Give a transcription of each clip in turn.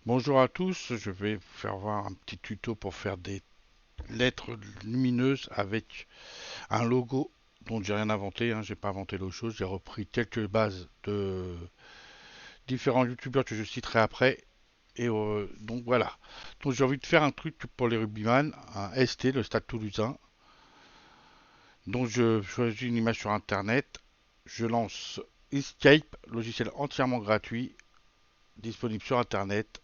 Bonjour à tous, je vais vous faire voir un petit tuto pour faire des lettres lumineuses avec un logo dont j'ai rien inventé, hein, j'ai pas inventé l'autre chose, j'ai repris quelques bases de différents youtubeurs que je citerai après. Et donc voilà. Donc j'ai envie de faire un truc pour les rugbyman, un ST, le Stade Toulousain. Donc je choisis une image sur internet, je lance Escape, logiciel entièrement gratuit, disponible sur internet,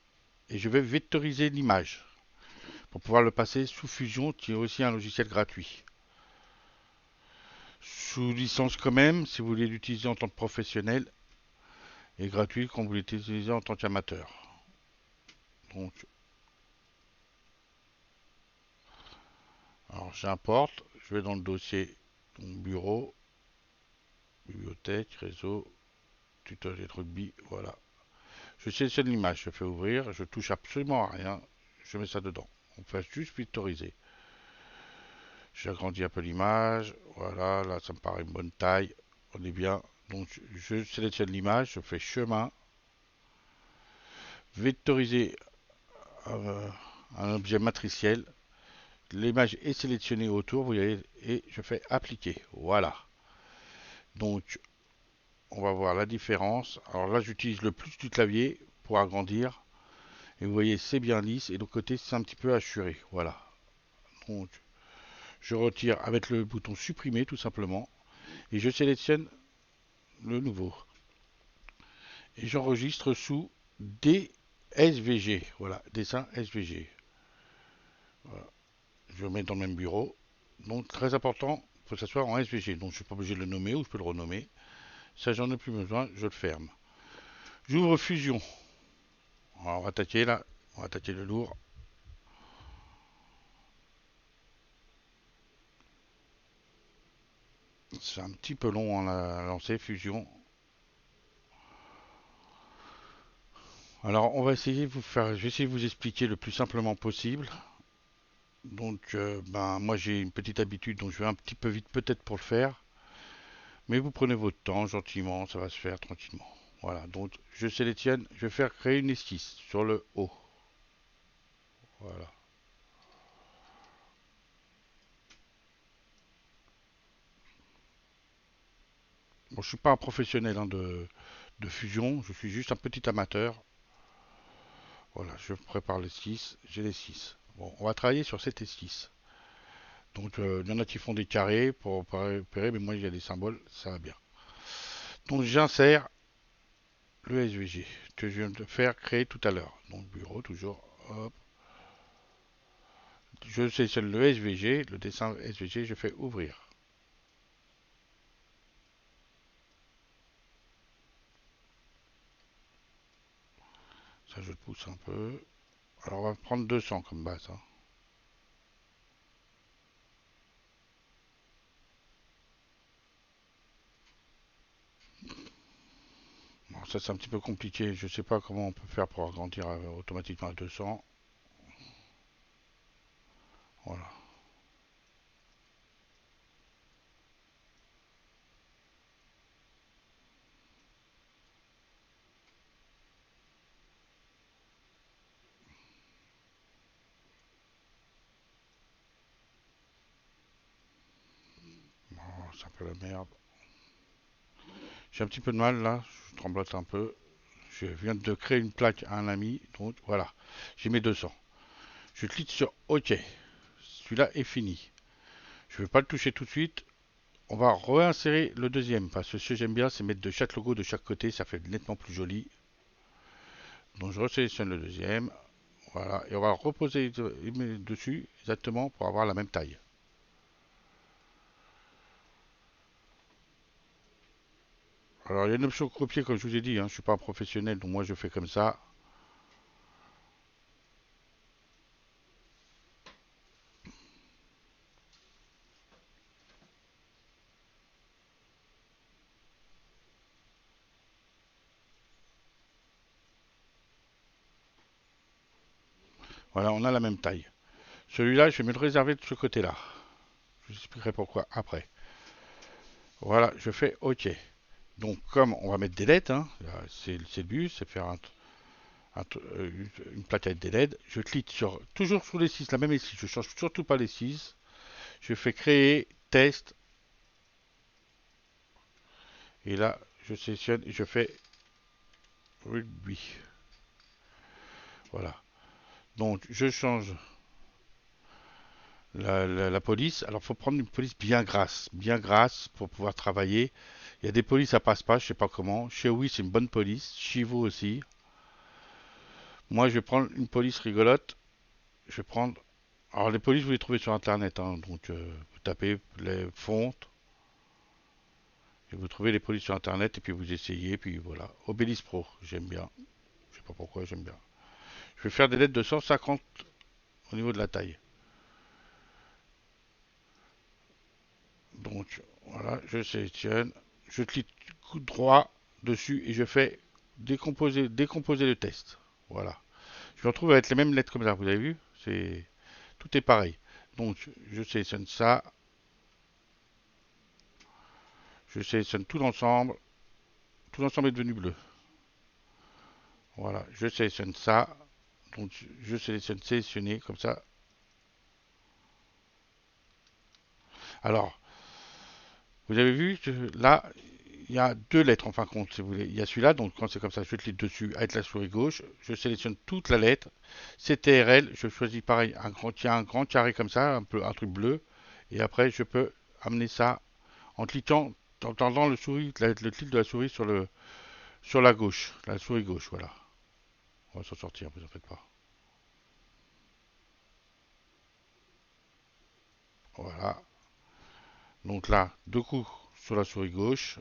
et je vais vectoriser l'image pour pouvoir le passer sous Fusion, qui est aussi un logiciel gratuit. Sous licence quand même, si vous voulez l'utiliser en tant que professionnel, et gratuit quand vous voulez l'utiliser en tant qu'amateur. Donc, alors j'importe, je vais dans le dossier donc bureau, bibliothèque, réseau, tutoriel rugby, voilà. Je sélectionne l'image, je fais ouvrir, je touche absolument à rien, je mets ça dedans. On peut juste vectoriser. J'agrandis un peu l'image, voilà, là ça me paraît une bonne taille, on est bien. Donc je sélectionne l'image, je fais chemin, vectoriser euh, un objet matriciel. L'image est sélectionnée autour, vous voyez, et je fais appliquer. Voilà. Donc, on va voir la différence. Alors là, j'utilise le plus du clavier pour agrandir. Et vous voyez, c'est bien lisse. Et de l'autre côté, c'est un petit peu hachuré. Voilà. Donc, je retire avec le bouton supprimer, tout simplement. Et je sélectionne le nouveau. Et j'enregistre sous DSVG. Voilà, dessin SVG. Voilà. Je le mets dans le même bureau. Donc très important, il faut que ça soit en SVG. Donc je ne suis pas obligé de le nommer ou je peux le renommer. Ça j'en ai plus besoin, je le ferme. J'ouvre Fusion. Alors, on va attaquer là, on va attaquer le lourd. C'est un petit peu long à lancer Fusion. Alors on va essayer de vous faire, je vais essayer de vous expliquer le plus simplement possible. Donc ben moi j'ai une petite habitude, donc je vais un petit peu vite peut-être pour le faire. Mais vous prenez votre temps gentiment, ça va se faire tranquillement. Voilà, donc je sélectionne, je vais faire créer une esquisse sur le haut. Voilà. Bon, je suis pas un professionnel hein, de fusion, je suis juste un petit amateur. Voilà, je prépare l'esquisse, j'ai l'esquisse. Bon, on va travailler sur cette esquisse. Donc, il y en a qui font des carrés pour repérer, mais moi, il y a des symboles, ça va bien. Donc, j'insère le SVG que je viens de faire créer tout à l'heure. Donc, bureau, toujours, hop. Je sélectionne le SVG, le dessin SVG, je fais ouvrir. Ça, je le pousse un peu. Alors, on va prendre 200 comme base, hein. Bon, ça, c'est un petit peu compliqué. Je ne sais pas comment on peut faire pour agrandir automatiquement à 200. Voilà. Bon, c'est un peu la merde. J'ai un petit peu de mal là, je tremblote un peu. Je viens de créer une plaque à un ami, donc voilà. J'ai mes 200. Je clique sur OK. Celui-là est fini. Je ne vais pas le toucher tout de suite. On va réinsérer le deuxième, parce que ce que j'aime bien, c'est mettre de chaque logo de chaque côté, ça fait nettement plus joli. Donc je resélectionne le deuxième, voilà, et on va le reposer dessus exactement pour avoir la même taille. Alors il y a une option copier comme je vous ai dit, hein, je ne suis pas un professionnel, donc moi je fais comme ça. Voilà, on a la même taille. Celui-là, je vais me le réserver de ce côté-là. Je vous expliquerai pourquoi après. Voilà, je fais OK. Donc, comme on va mettre des lettres, hein, c'est le but, c'est faire un. une plaque avec des LED. Je clique sur, toujours sur les 6, la même S6. Je change surtout pas les 6. Je fais créer, test. Et là, je sélectionne et je fais rugby. Voilà. Donc, je change la police. Alors, il faut prendre une police bien grasse pour pouvoir travailler. Il y a des polices, ça passe pas, je sais pas comment. Chez Oui, c'est une bonne police. Chez vous aussi. Moi, je vais prendre une police rigolote. Je vais prendre. Alors, les polices, vous les trouvez sur Internet. Hein. Donc, vous tapez les fontes et vous trouvez les polices sur Internet et puis vous essayez. Puis voilà. Obélis Pro, j'aime bien. Je sais pas pourquoi, j'aime bien. Je vais faire des lettres de 150 au niveau de la taille. Donc, voilà, je sélectionne. Je clique coup droit dessus et je fais décomposer le test. Voilà. Je me retrouve avec les mêmes lettres comme ça, vous avez vu? C'est Tout est pareil. Donc je sélectionne ça, je sélectionne tout l'ensemble est devenu bleu. Voilà, je sélectionne ça, donc je sélectionne sélectionner comme ça. Alors, vous avez vu, là, il y a deux lettres en fin de compte, si vous voulez. Il y a celui-là, donc quand c'est comme ça, je clique dessus avec la souris gauche, je sélectionne toute la lettre. CTRL, je choisis pareil, il y a un grand carré comme ça, un truc bleu, et après je peux amener ça en cliquant, en tendant le clic de la souris sur la gauche, la souris gauche, voilà. On va s'en sortir, vous en faites pas. Voilà. Donc là, deux coups sur la souris gauche,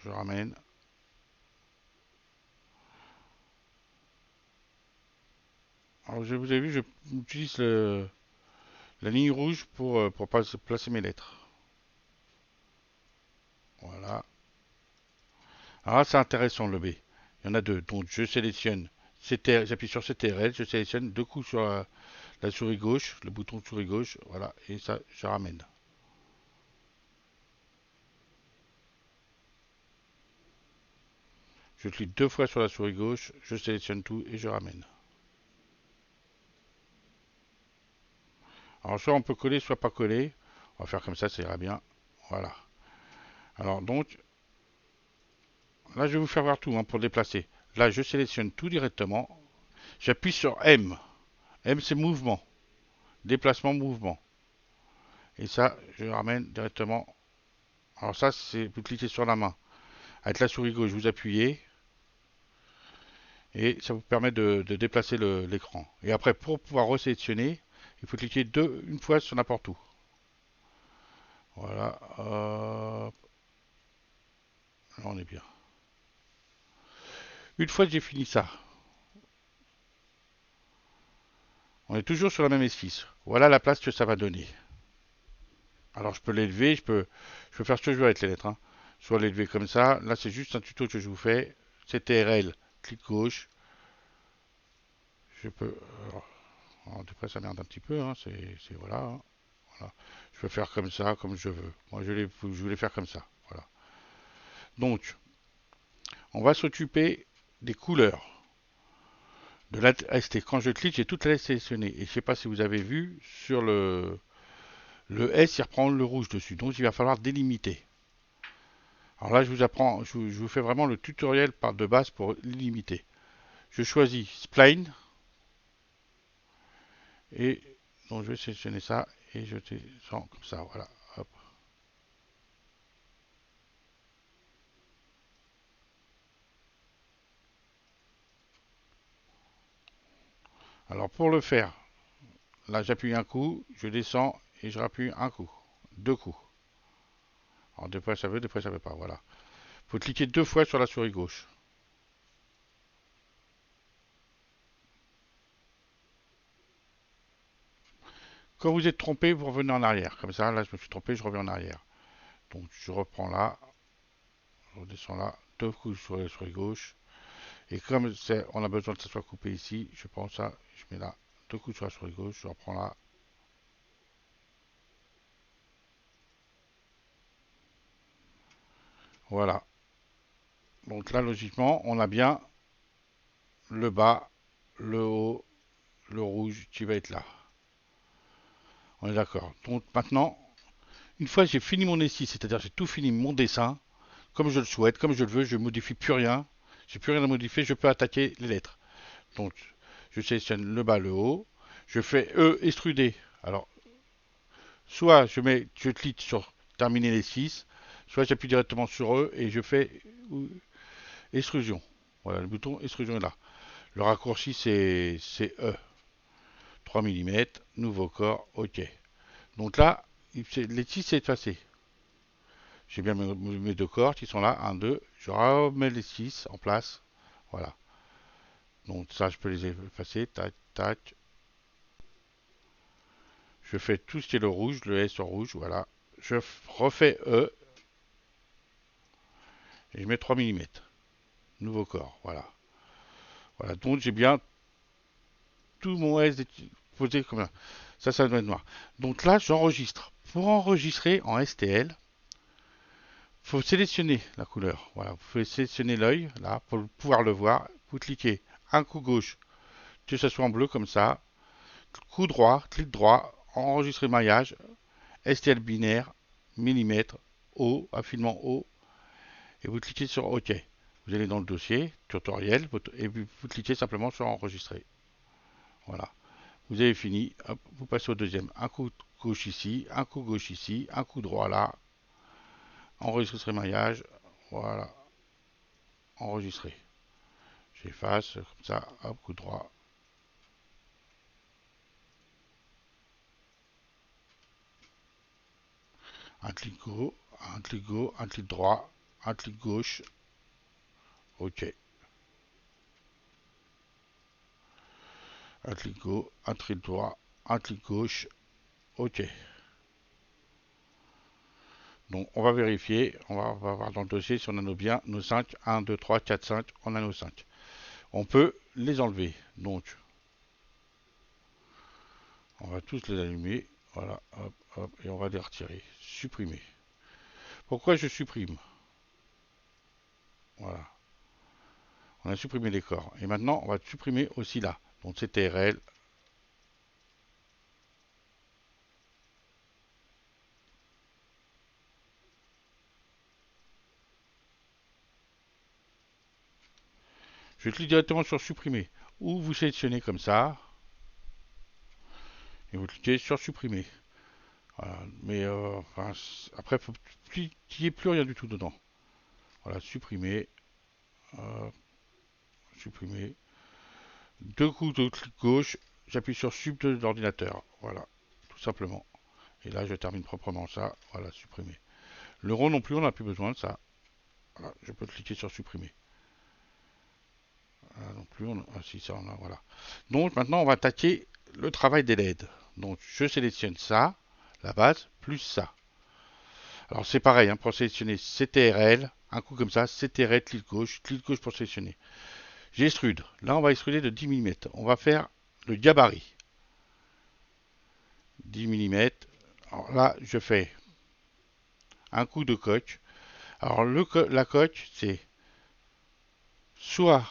je ramène. Alors vous avez vu, j'utilise la ligne rouge pour placer mes lettres. Voilà. Alors là, c'est intéressant le B. Il y en a deux. Donc je sélectionne, j'appuie sur CTRL, je sélectionne deux coups sur la souris gauche, le bouton souris gauche, voilà, et ça, je ramène. Je clique deux fois sur la souris gauche, je sélectionne tout et je ramène. Alors soit on peut coller, soit pas coller. On va faire comme ça ira bien. Voilà. Alors donc, là je vais vous faire voir tout hein, pour déplacer. Là je sélectionne tout directement. J'appuie sur M. M c'est mouvement. Déplacement, mouvement. Et ça, je ramène directement. Alors ça, c'est vous cliquez sur la main. Avec la souris gauche, vous appuyez. Et ça vous permet de déplacer l'écran. Et après, pour pouvoir resélectionner, il faut cliquer une fois sur n'importe où. Voilà. Là, on est bien. Une fois que j'ai fini ça, on est toujours sur la même esquisse. Voilà la place que ça va donner. Alors je peux l'élever, je peux faire ce que je veux avec les lettres. Hein. Soit l'élever comme ça. Là c'est juste un tuto que je vous fais. CTRL, clic gauche. Je peux. Alors, des fois ça merde un petit peu. Hein. Voilà, hein. Voilà. Je peux faire comme ça, comme je veux. Moi je voulais faire comme ça. Voilà. Donc on va s'occuper des couleurs. De la ST. Quand je clique, j'ai toute la liste sélectionnée. Et je ne sais pas si vous avez vu, sur le S, il reprend le rouge dessus. Donc il va falloir délimiter. Alors là, je vous apprends, je vous fais vraiment le tutoriel par de base pour limiter. Je choisis Spline et donc je vais sélectionner ça et je descends comme ça, voilà. Hop. Alors pour le faire, là j'appuie un coup, je descends et je rappuie un coup, deux coups. Alors des fois ça veut pas, voilà. Il faut cliquer deux fois sur la souris gauche. Quand vous êtes trompé, vous revenez en arrière. Comme ça, là je me suis trompé, je reviens en arrière. Donc je reprends là, je redescends là, deux coups sur la souris gauche. Et comme on a besoin que ça soit coupé ici, je prends ça, je mets là, deux coups sur la souris gauche, je reprends là. Voilà. Donc là, logiquement, on a bien le bas le haut, le rouge qui va être là. On est d'accord. Donc maintenant, une fois que j'ai fini mon esquisse, c'est-à-dire j'ai tout fini mon dessin, comme je le souhaite, comme je le veux, je ne modifie plus rien. J'ai plus rien à modifier, je peux attaquer les lettres. Donc je sélectionne le bas, le haut. Je fais E extrudé. Alors, soit je clique sur terminer l'esquisse, soit j'appuie directement sur E et je fais extrusion. Voilà, le bouton extrusion est là. Le raccourci c'est E. 3 mm, nouveau corps, OK. Donc là, l'esquisse est effacée. J'ai bien mes deux corps qui sont là, 1, 2. Je remets les 6 en place. Voilà. Donc ça, je peux les effacer. Tac, tac. Je fais tout ce qui est le rouge, le S sur rouge. Voilà. Je refais E. Et je mets 3 mm. Nouveau corps. Voilà. Voilà. Donc j'ai bien tout mon S posé comme ça. Ça doit être noir. Donc là, j'enregistre. Pour enregistrer en STL, il faut sélectionner la couleur. Voilà. Vous pouvez sélectionner l'œil, là, pour pouvoir le voir. Vous cliquez un coup gauche, que ce soit en bleu comme ça. Coup droit, clic droit, enregistrer maillage, STL binaire, millimètre, haut, affinement haut, et vous cliquez sur OK. Vous allez dans le dossier, tutoriel, et vous cliquez simplement sur enregistrer. Voilà. Vous avez fini, hop, vous passez au deuxième. Un coup gauche ici, un coup gauche ici, un coup droit là, enregistrer maillage, voilà, enregistrer. J'efface, comme ça, hop, coup droit. Un clic gauche, un clic gauche, un clic droit, un clic gauche, OK. Un clic gauche, un clic droit, un clic gauche, OK. Donc on va vérifier, on va voir dans le dossier si on a nos 5, 1, 2, 3, 4, 5, on a nos 5. On peut les enlever, donc on va tous les allumer, voilà, hop, hop, et on va les retirer, supprimer. Pourquoi je supprime? Voilà, on a supprimé les corps. Et maintenant on va supprimer aussi là, donc CTRL. Je clique directement sur supprimer, ou vous sélectionnez comme ça, et vous cliquez sur supprimer. Voilà. Mais enfin, après, il faut qu'il n'y ait plus rien du tout dedans. Voilà, supprimer, euh, supprimer. Deux coups de clic gauche, j'appuie sur Sub de l'ordinateur. Voilà, tout simplement. Et là, je termine proprement ça. Voilà, supprimer. Le rond non plus, on n'a plus besoin de ça. Voilà, je peux cliquer sur supprimer. Voilà, non plus, ah, si ça, on a, voilà. Donc maintenant, on va attaquer le travail des LED. Donc, je sélectionne ça, la base, plus ça. Alors c'est pareil, hein, pour sélectionner CTRL, un coup comme ça, CTRL, clic gauche pour sélectionner. J'extrude. Là, on va extruder de 10 mm. On va faire le gabarit. 10 mm. Alors là, je fais un coup de coque. Alors la coque, c'est soit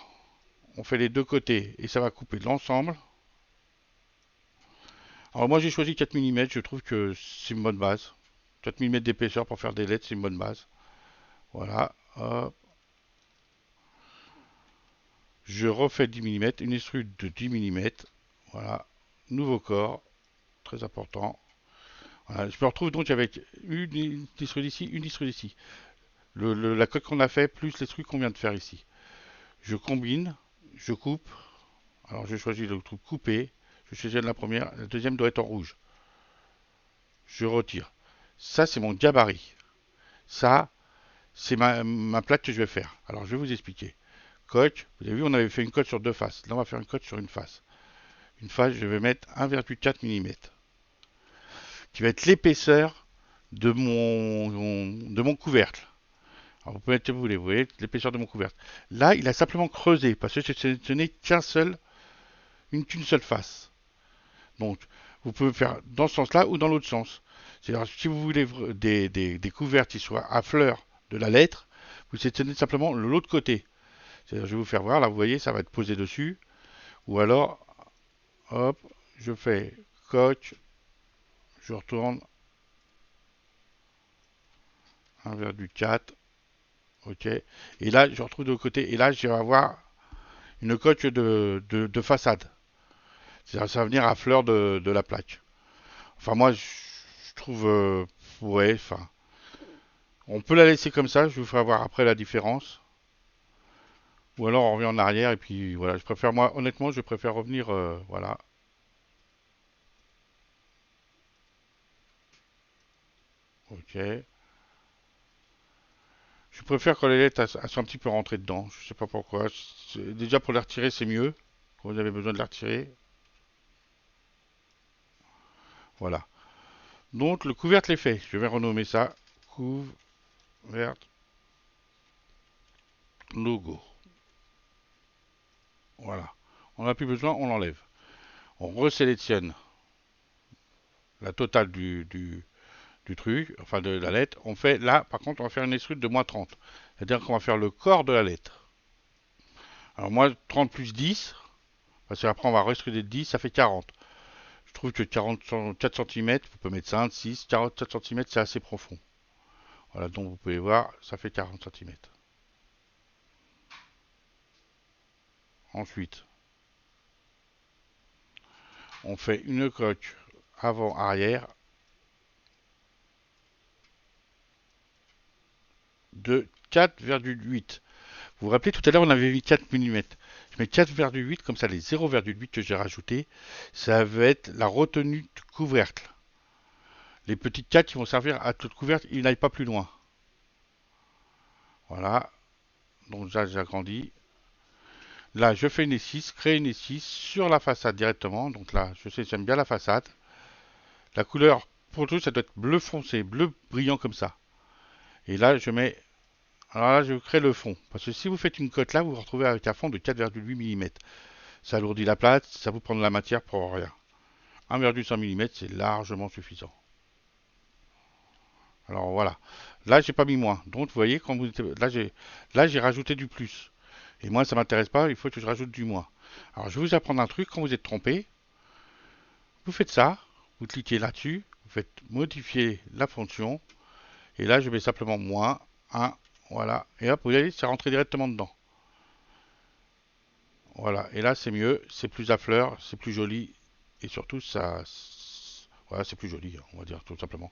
on fait les deux côtés et ça va couper l'ensemble. Alors moi j'ai choisi 4 mm, je trouve que c'est une bonne base. 4 mm d'épaisseur pour faire des LED, c'est une bonne base. Voilà. Hop. Je refais 10 mm, une extrude de 10 mm. Voilà. Nouveau corps, très important. Voilà. Je me retrouve donc avec une extrude ici, une extrude ici. La coque qu'on a fait plus les trucs qu'on vient de faire ici. Je combine, je coupe. Alors je choisis le truc coupé. Je sélectionne la première, la deuxième doit être en rouge. Je retire. Ça c'est mon gabarit. Ça c'est ma plaque que je vais faire. Alors je vais vous expliquer. Coque, vous avez vu on avait fait une coque sur deux faces. Là on va faire une coque sur une face. Une face je vais mettre 1,4 mm. Qui va être l'épaisseur de mon couvercle. Alors vous pouvez mettre vous voulez, vous voyez l'épaisseur de mon couvercle. Là, il a simplement creusé parce que ce n'est qu'une seule face. Donc, vous pouvez faire dans ce sens-là ou dans l'autre sens. C'est-à-dire, si vous voulez des couvercles qui soient à fleur de la lettre, vous sélectionnez simplement l'autre côté. C'est-à-dire, je vais vous faire voir, là, vous voyez, ça va être posé dessus. Ou alors, hop, je fais coach, je retourne 1,4, ok. Et là, je retrouve de l'autre côté. Et là, je vais avoir une coach de façade. C'est-à-dire, ça va venir à fleur de la plaque. Enfin, moi, je trouve, ouais, enfin, on peut la laisser comme ça. Je vous ferai voir après la différence. Ou alors, on revient en arrière et puis voilà. Je préfère, moi, honnêtement, je préfère revenir, voilà, ok. Je préfère quand les lettres elles sont un petit peu rentrées dedans. Je sais pas pourquoi. Déjà pour les retirer, c'est mieux. Quand vous avez besoin de les retirer. Voilà. Donc le couvercle est fait. Je vais renommer ça couvercle logo. Voilà. On n'a plus besoin, on l'enlève. On resélectionne la totale du truc, enfin de la lettre. On fait là, par contre, on va faire une extrude de -30. C'est-à-dire qu'on va faire le corps de la lettre. Alors moi, 30 plus 10, parce qu'après on va extruder de 10, ça fait 40. Je trouve que 44 cm, vous pouvez mettre 5, 6, 44 cm, c'est assez profond. Voilà, donc vous pouvez voir, ça fait 40 cm. Ensuite, on fait une coque avant-arrière de 4,8. Vous vous rappelez, tout à l'heure, on avait mis 4 mm. Je mets 4,8, comme ça, les 0,8 que j'ai rajouté, ça va être la retenue de couvercle. Les petites 4 qui vont servir à tout couvercle, ils n'aillent pas plus loin. Voilà, donc là, j'agrandis. Là, je fais une esquisse, créer une esquisse sur la façade directement. Donc là, je sais, j'aime bien la façade. La couleur, pour tout, ça doit être bleu foncé, bleu brillant comme ça. Et là, je mets. Alors là, je crée le fond. Parce que si vous faites une cote là, vous vous retrouvez avec un fond de 4,8 mm. Ça alourdit la plate, ça vous prend de la matière pour rien. 1,5 mm, c'est largement suffisant. Alors voilà. Là, j'ai pas mis moins. Donc, vous voyez, quand vous là, j'ai rajouté du plus. Et moi, ça m'intéresse pas, il faut que je rajoute du moins. Alors, je vais vous apprendre un truc. Quand vous êtes trompé, vous faites ça, vous cliquez là-dessus, vous faites modifier la fonction, et là je mets simplement moins 1, voilà, et hop, vous voyez, c'est rentré directement dedans. Voilà, et là c'est mieux, c'est plus à fleur, c'est plus joli, et surtout ça, voilà, c'est plus joli, on va dire tout simplement.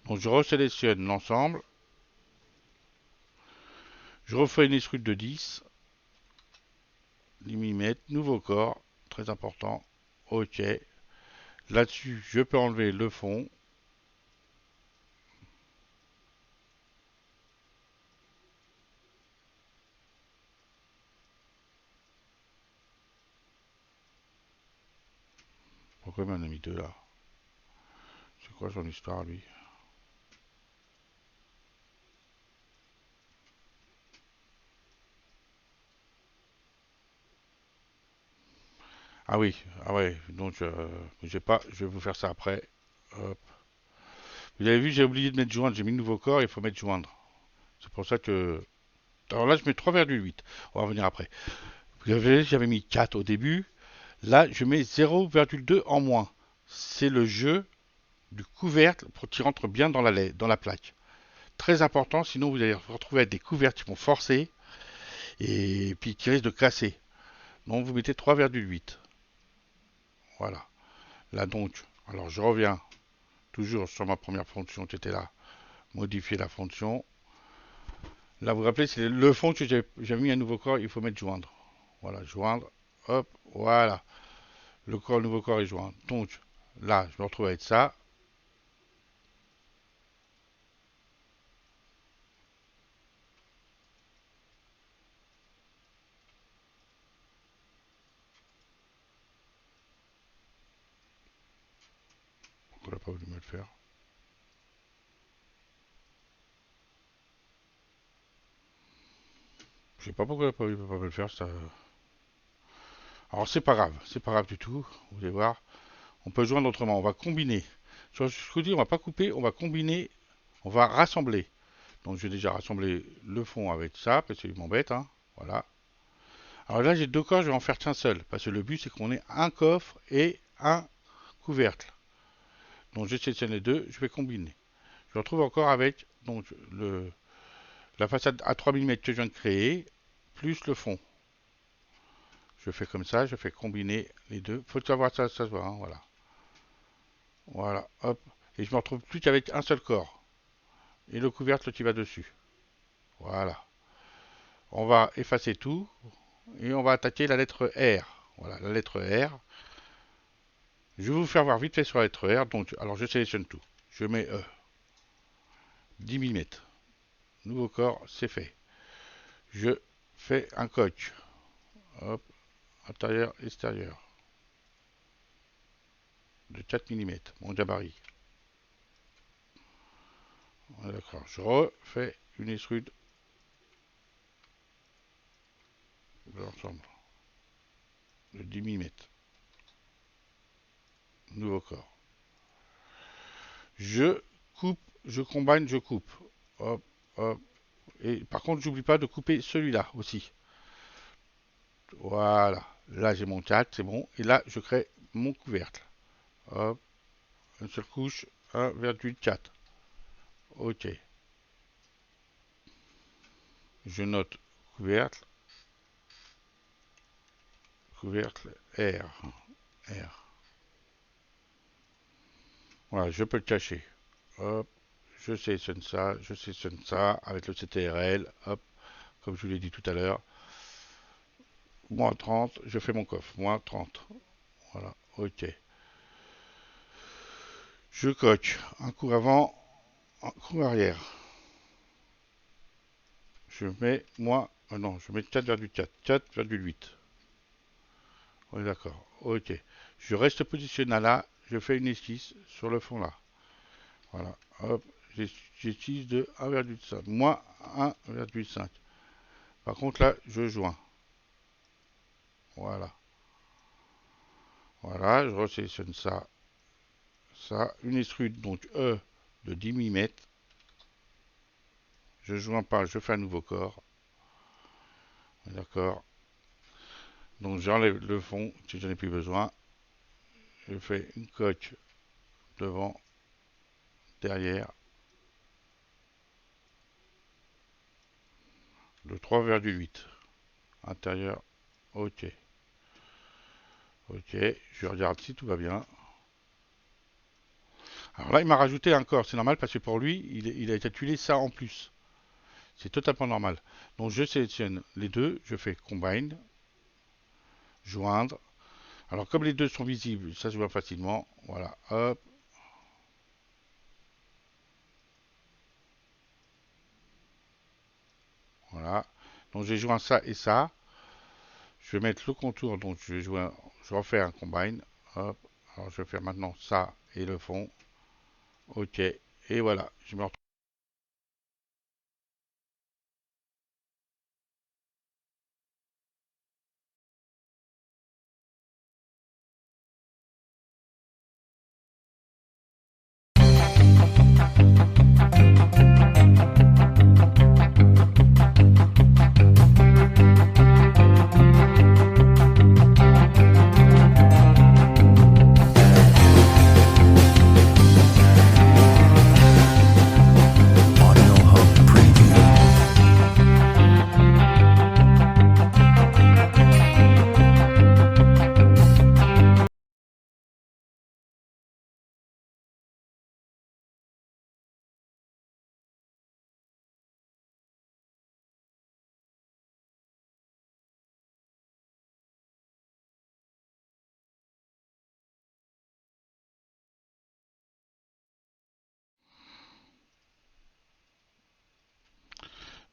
Donc je resélectionne l'ensemble, je refais une extrude de 10 mm, nouveau corps, très important, ok. Là-dessus, je peux enlever le fond. Pourquoi il m'en a mis deux là? C'est quoi son histoire lui? Ah oui, ah ouais, donc j'ai pas, je vais vous faire ça après. Hop. Vous avez vu, j'ai oublié de mettre joindre, j'ai mis le nouveau corps, il faut mettre joindre. C'est pour ça que. Alors là, je mets 3,8. On va revenir après. Vous avez vu, j'avais mis 4 au début. Là, je mets 0,2 en moins. C'est le jeu du couvercle pour qu'il rentre bien dans la plaque. Très important, sinon vous allez vous retrouver avec des couvercles qui vont forcer et puis qui risquent de casser. Donc vous mettez 3,8. Voilà. Là donc, alors je reviens toujours sur ma première fonction qui était là. Modifier la fonction. Là, vous vous rappelez, c'est le fond que j'ai mis un nouveau corps, il faut mettre joindre. Voilà, joindre. Hop, voilà. Le corps, le nouveau corps est joint. Donc, là, je me retrouve avec ça. Pourquoi il n'a pas voulu me le faire? Je sais pas pourquoi il n'a pas voulu me le faire. Ça. Alors, c'est pas grave du tout. Vous allez voir. On peut joindre autrement. On va combiner. Je vous dis, on va pas couper, on va combiner, on va rassembler. Donc, j'ai déjà rassemblé le fond avec ça, parce qu'il m'embête. Hein. Voilà. Alors là, j'ai deux coffres, je vais en faire qu'un seul. Parce que le but, c'est qu'on ait un coffre et un couvercle. Donc je sélectionne les deux, je vais combiner. Je me retrouve encore avec donc, la façade à 3 mm que je viens de créer, plus le fond. Je fais comme ça, je fais combiner les deux. Faut savoir ça se voit, hein, voilà. Voilà, hop. Et je me retrouve plus qu'avec un seul corps. Et le couvercle qui va dessus. Voilà. On va effacer tout. Et on va attaquer la lettre R. Voilà, la lettre R. Je vais vous faire voir vite fait sur la lettre R. Donc, alors je sélectionne tout. Je mets 10 mm. Nouveau corps, c'est fait. Je fais un coq. Hop, intérieur, extérieur. De 4 mm, mon gabarit. D'accord, je refais une extrude de l'ensemble. De 10 mm. Nouveau corps. Je coupe, je combine, je coupe. Hop, hop. Et par contre, j'oublie pas de couper celui-là aussi. Voilà. Là, j'ai mon 4, c'est bon. Et là, je crée mon couvercle. Hop, une seule couche, 1,4. Ok. Je note couvercle. Couvercle R. R. Voilà, je peux le cacher. Hop, je sélectionne ça avec le CTRL. Hop, comme je vous l'ai dit tout à l'heure. Moins 30, je fais mon coffre. Moins 30. Voilà, ok. Je coche un coup avant, un coup arrière. Je mets moins, non, je mets 4,4, 4,8. On est d'accord, ok. Je reste positionné là, je fais une esquisse sur le fond là. Voilà, hop, j'esquisse de 1,5, moins 1,5. Par contre là, je joins. Voilà. Voilà, je resélectionne ça. Ça, une extrude, donc E de 10 mm. Je joins pas, je fais un nouveau corps. D'accord. Donc j'enlève le fond si j'en ai plus besoin. Je fais une coque devant, derrière, de 3,8. Intérieur, ok. Ok, je regarde si tout va bien. Alors là, il m'a rajouté un corps, c'est normal parce que pour lui, il a calculé ça en plus. C'est totalement normal. Donc je sélectionne les deux, je fais combine, joindre. Alors comme les deux sont visibles, ça se voit facilement. Voilà, hop. Voilà. Donc j'ai joint ça et ça. Je vais mettre le contour, donc je refais un combine. Hop. Alors je vais faire maintenant ça et le fond. Ok. Et voilà, je me retrouve. Audio Hub Preview.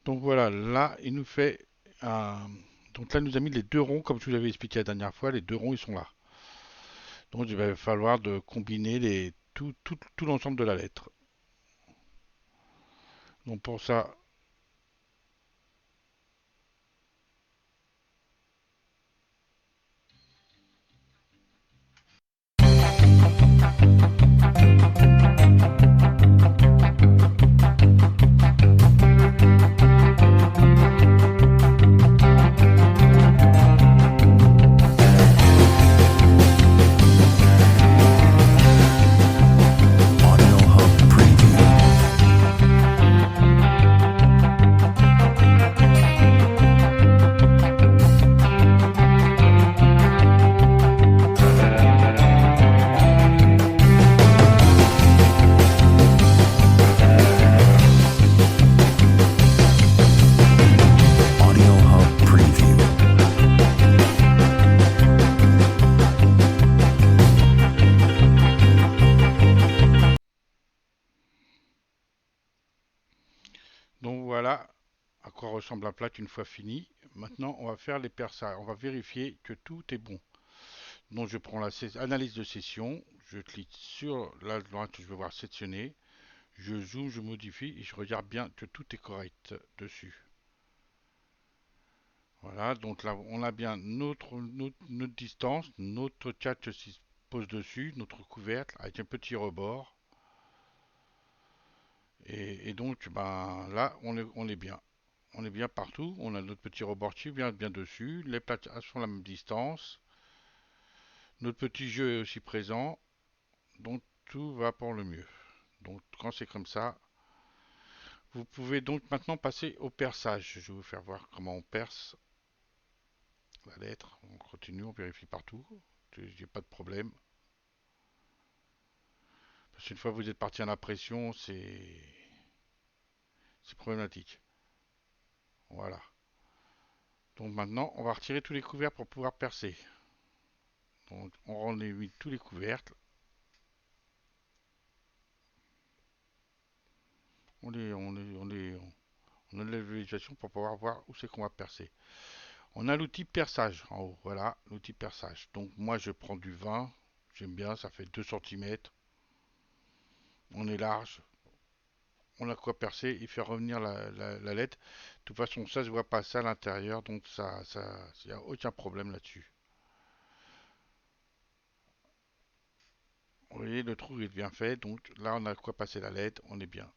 Donc voilà, là, il nous fait un. Donc là, il nous a mis les deux ronds, comme je vous avais expliqué la dernière fois, les deux ronds, ils sont là. Donc il va falloir de combiner tout l'ensemble de la lettre. Donc pour ça, voilà à quoi ressemble la plaque une fois fini. Maintenant, on va faire les perçages. On va vérifier que tout est bon. Donc, je prends la analyse de session. Je clique sur la droite, je vais voir sectionner. Je zoome, je modifie et je regarde bien que tout est correct dessus. Voilà, donc là, on a bien notre distance, notre catch se pose dessus, notre couvercle avec un petit rebord. Et donc, ben là, on est bien. On est bien partout. On a notre petit rebord qui vient bien dessus. Les plates sont à la même distance. Notre petit jeu est aussi présent. Donc, tout va pour le mieux. Donc, quand c'est comme ça, vous pouvez donc maintenant passer au perçage. Je vais vous faire voir comment on perce la lettre. On continue, on vérifie partout. J'ai pas de problème. Parce qu'une fois que vous êtes parti à la pression, c'est problématique. Voilà. Donc maintenant, on va retirer tous les couvercles pour pouvoir percer. Donc on enlève tous les couvercles. On enlève l'évaluation pour pouvoir voir où c'est qu'on va percer. On a l'outil perçage en haut. Voilà, l'outil perçage. Donc moi, je prends du 20. J'aime bien, ça fait 2 cm. On est large. On a quoi percer et faire revenir la LED. De toute façon, ça se voit passer à l'intérieur, donc il n'y a aucun problème là-dessus. Vous voyez, le trou est bien fait, donc là, on a quoi passer la LED, on est bien.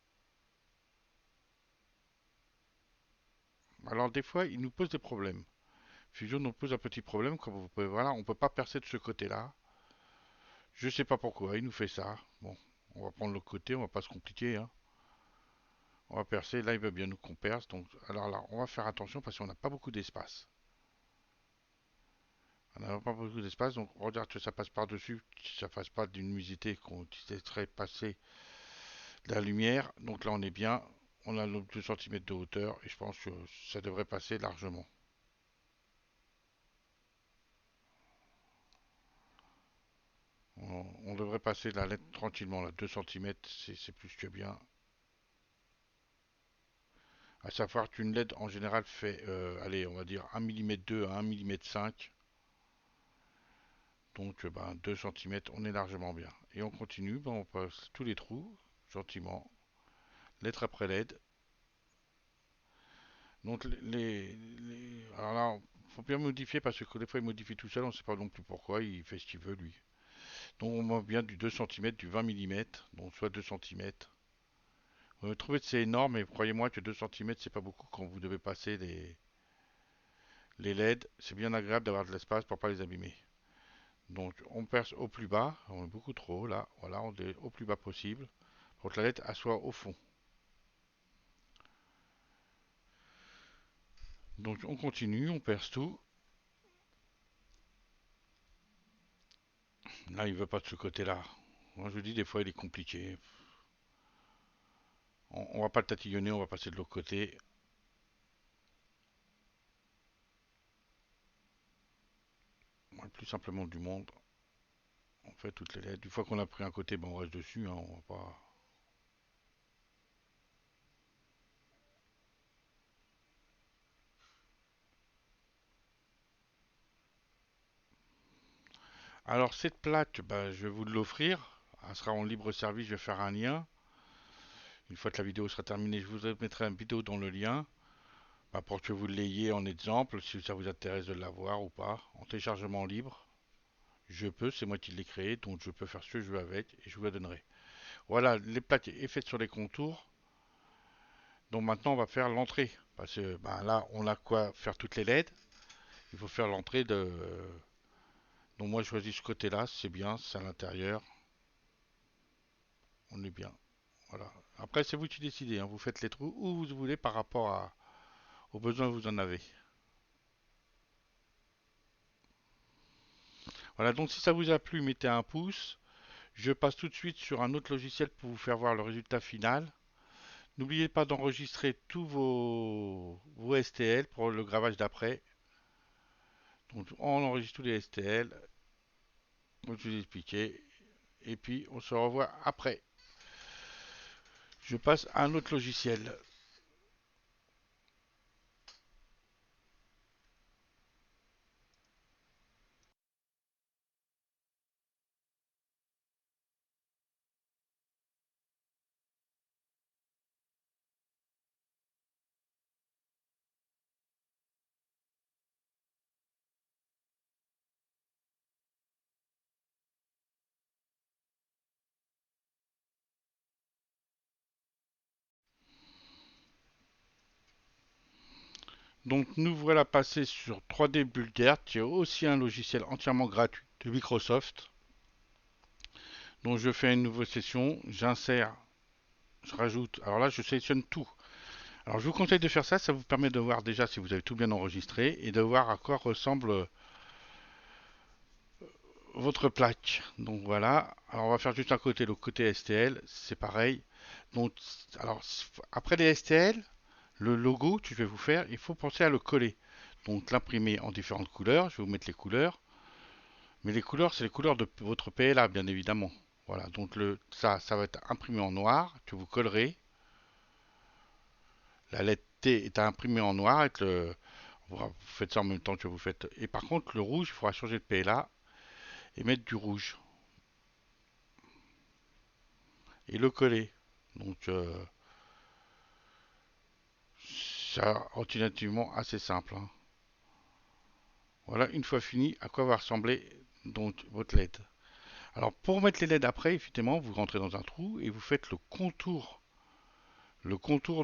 Alors, des fois, il nous pose des problèmes. Fusion nous pose un petit problème, comme vous pouvez voir là, on peut pas percer de ce côté-là. Je sais pas pourquoi, il nous fait ça. Bon, on va prendre l'autre côté, on va pas se compliquer, hein. On va percer, là, il veut bien nous qu'on perce, donc, alors là, on va faire attention parce qu'on n'a pas beaucoup d'espace. On n'a pas beaucoup d'espace, donc regarde que ça passe par-dessus, que ça fasse pas d'une luminosité qu'on laisserait passer de la lumière. Donc là, on est bien. On a nos 2 cm de hauteur et je pense que ça devrait passer largement. On devrait passer la lettre tranquillement, là, 2 cm, c'est plus que bien. À savoir qu'une LED en général fait, allez, on va dire 1 mm 2 à 1 mm 5. Donc ben, 2 cm, on est largement bien. Et on continue, ben, on passe tous les trous, gentiment, lettre après LED. Donc alors là, faut bien modifier parce que des fois il modifie tout seul, on ne sait pas non plus pourquoi, il fait ce qu'il veut lui. Donc on met bien du 2 cm, du 20 mm, donc soit 2 cm. Vous trouvez que c'est énorme, mais croyez-moi que 2 cm c'est pas beaucoup quand vous devez passer les LED. C'est bien agréable d'avoir de l'espace pour pas les abîmer. Donc on perce au plus bas, on est beaucoup trop haut là, voilà, on est au plus bas possible pour que la LED soit au fond. Donc on continue, on perce tout. Là il veut pas de ce côté-là. Moi je vous dis des fois il est compliqué. On va pas le tatillonner, on va passer de l'autre côté. Le plus simplement du monde. On fait toutes les lettres. Une fois qu'on a pris un côté, ben on reste dessus, hein, on va pas. Alors cette plaque, ben, je vais vous l'offrir. Elle sera en libre service, je vais faire un lien. Une fois que la vidéo sera terminée, je vous mettrai une vidéo dans le lien. Ben, pour que vous l'ayez en exemple, si ça vous intéresse de l'avoir ou pas. En téléchargement libre. Je peux, c'est moi qui l'ai créé, donc je peux faire ce que je veux avec et je vous la donnerai. Voilà, les plaques est faites sur les contours. Donc maintenant on va faire l'entrée. Parce que ben, là on a quoi faire toutes les LED. Il faut faire l'entrée de. Donc moi je choisis ce côté-là, c'est bien, c'est à l'intérieur, on est bien. Voilà. Après c'est vous qui décidez, hein. Vous faites les trous où vous voulez par rapport aux besoins que vous en avez. Voilà, donc si ça vous a plu, mettez un pouce. Je passe tout de suite sur un autre logiciel pour vous faire voir le résultat final. N'oubliez pas d'enregistrer tous vos STL pour le gravage d'après. Donc on enregistre tous les STL, comme je vous ai expliqué. Et puis on se revoit après. Je passe à un autre logiciel. Donc nous voilà passés sur 3D Builder, qui est aussi un logiciel entièrement gratuit de Microsoft. Donc je fais une nouvelle session, j'insère, je rajoute. Alors là, je sélectionne tout. Alors je vous conseille de faire ça, ça vous permet de voir déjà si vous avez tout bien enregistré et de voir à quoi ressemble votre plaque. Donc voilà. Alors on va faire juste un côté, le côté STL, c'est pareil. Donc alors après les STL, le logo que je vais vous faire, il faut penser à le coller. Donc l'imprimer en différentes couleurs. Je vais vous mettre les couleurs. Mais les couleurs, c'est les couleurs de votre PLA, bien évidemment. Voilà, donc ça va être imprimé en noir, que vous collerez. La lettre T est imprimée en noir avec vous faites ça en même temps que vous faites. Et par contre, le rouge, il faudra changer de PLA et mettre du rouge. Et le coller. Donc, ça, relativement assez simple, hein. Voilà, une fois fini, à quoi va ressembler donc votre LED. Alors, pour mettre les LED après, effectivement, vous rentrez dans un trou et vous faites le contour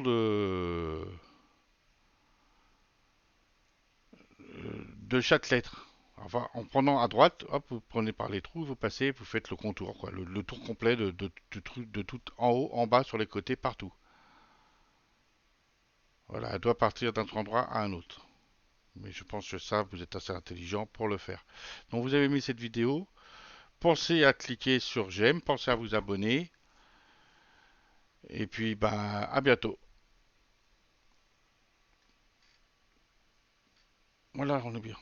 de chaque lettre. Enfin, en prenant à droite, hop, vous prenez par les trous, vous passez, vous faites le contour, quoi, le tour complet de tout en haut, en bas, sur les côtés, partout. Voilà, elle doit partir d'un endroit à un autre. Mais je pense que ça, vous êtes assez intelligent pour le faire. Donc vous avez aimé cette vidéo. Pensez à cliquer sur j'aime, pensez à vous abonner. Et puis, bah, à bientôt. Voilà, on est bien.